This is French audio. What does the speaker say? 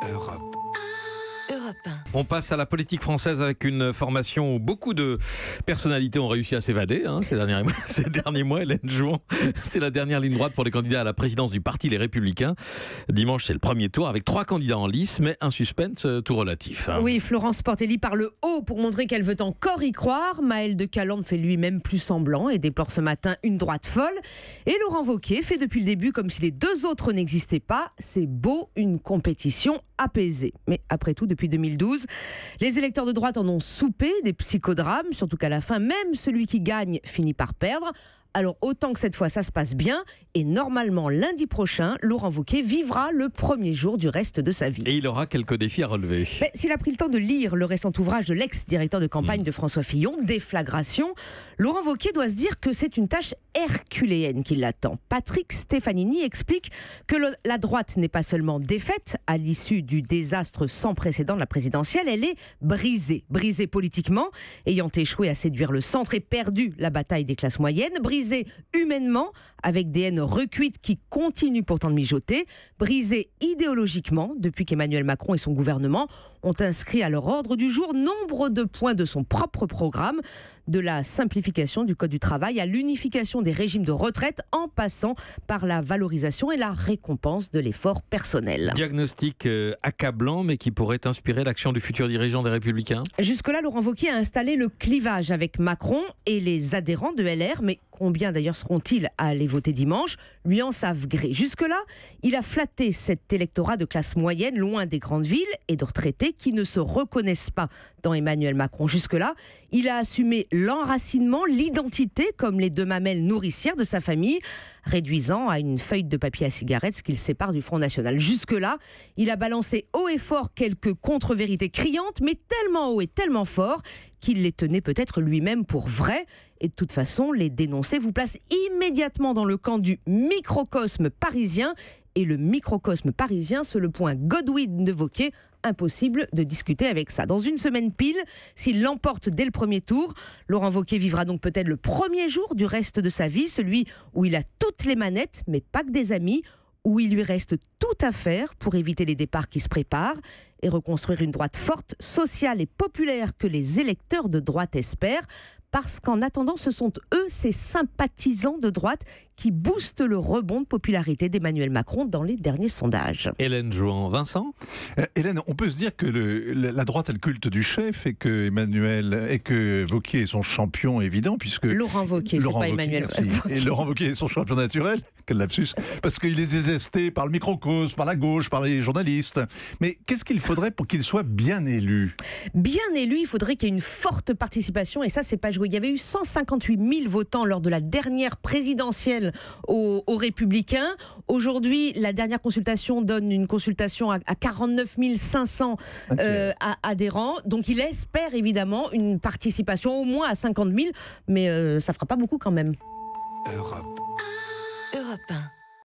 Europe. Europe 1. On passe à la politique française avec une formation où beaucoup de personnalités ont réussi à s'évader ces derniers mois. Hélène Jouan, c'est la dernière ligne droite pour les candidats à la présidence du parti Les Républicains. Dimanche, c'est le premier tour avec 3 candidats en lice, mais un suspense tout relatif. Oui, Florence Portelli parle haut pour montrer qu'elle veut encore y croire. Maël de Calandre fait lui-même plus semblant et déplore ce matin une droite folle. Et Laurent Wauquiez fait depuis le début comme si les 2 autres n'existaient pas. C'est beau, une compétition apaisée. Mais après tout, depuis 2012, les électeurs de droite en ont soupé des psychodrames, surtout qu'à la fin, même celui qui gagne finit par perdre. Alors autant que cette fois ça se passe bien, et normalement lundi prochain, Laurent Wauquiez vivra le premier jour du reste de sa vie. Et il aura quelques défis à relever. Mais s'il a pris le temps de lire le récent ouvrage de l'ex-directeur de campagne de François Fillon, Déflagration, Laurent Wauquiez doit se dire que c'est une tâche herculéenne qui l'attend. Patrick Stefanini explique que la droite n'est pas seulement défaite à l'issue du désastre sans précédent de la présidentielle, elle est brisée. Brisée politiquement, ayant échoué à séduire le centre et perdu la bataille des classes moyennes, brisée humainement, avec des haines recuites qui continuent pourtant de mijoter, brisée idéologiquement, depuis qu'Emmanuel Macron et son gouvernement ont inscrit à leur ordre du jour nombre de points de son propre programme, de la simplification du Code du travail à l'unification des régimes de retraite, en passant par la valorisation et la récompense de l'effort personnel. Diagnostic accablant, mais qui pourrait inspirer l'action du futur dirigeant des Républicains. Jusque-là, Laurent Wauquiez a installé le clivage avec Macron et les adhérents de LR, mais combien d'ailleurs seront-ils à aller voter dimanche, lui en savent gré. Jusque-là, il a flatté cet électorat de classe moyenne, loin des grandes villes, et de retraités qui ne se reconnaissent pas dans Emmanuel Macron. Jusque-là, il a assumé l'enracinement, l'identité, comme les 2 mamelles nourricières de sa famille, réduisant à une feuille de papier à cigarette ce qu'il sépare du Front National. Jusque-là, il a balancé haut et fort quelques contre-vérités criantes, mais tellement haut et tellement fort qu'il les tenait peut-être lui-même pour vraies. Et de toute façon, les dénoncer vous place immédiatement dans le camp du microcosme parisien. Et le microcosme parisien, c'est le point Godwin de Wauquiez. Impossible de discuter avec ça. Dans une semaine pile, s'il l'emporte dès le premier tour, Laurent Wauquiez vivra donc peut-être le premier jour du reste de sa vie, celui où il a toutes les manettes, mais pas que des amis, où il lui reste tout à faire pour éviter les départs qui se préparent et reconstruire une droite forte, sociale et populaire que les électeurs de droite espèrent. Parce qu'en attendant, ce sont eux, ces sympathisants de droite, qui boostent le rebond de popularité d'Emmanuel Macron dans les derniers sondages. Hélène Jouan. Vincent ? Hélène, on peut se dire que la droite a le culte du chef et que Wauquiez est son champion évident, puisque... Laurent Wauquiez, c'est pas Emmanuel. Et Laurent Wauquiez est son champion naturel, quel lapsus, parce qu'il est détesté par le microcosme, par la gauche, par les journalistes. Mais qu'est-ce qu'il faudrait pour qu'il soit bien élu ? Bien élu, il faudrait qu'il y ait une forte participation, et ça, c'est pas joué. Il y avait eu 158 000 votants lors de la dernière présidentielle aux Républicains. Aujourd'hui, la dernière consultation donne une consultation à 49 500 adhérents. Donc, il espère évidemment une participation au moins à 50 000, mais ça fera pas beaucoup quand même. Europe 1.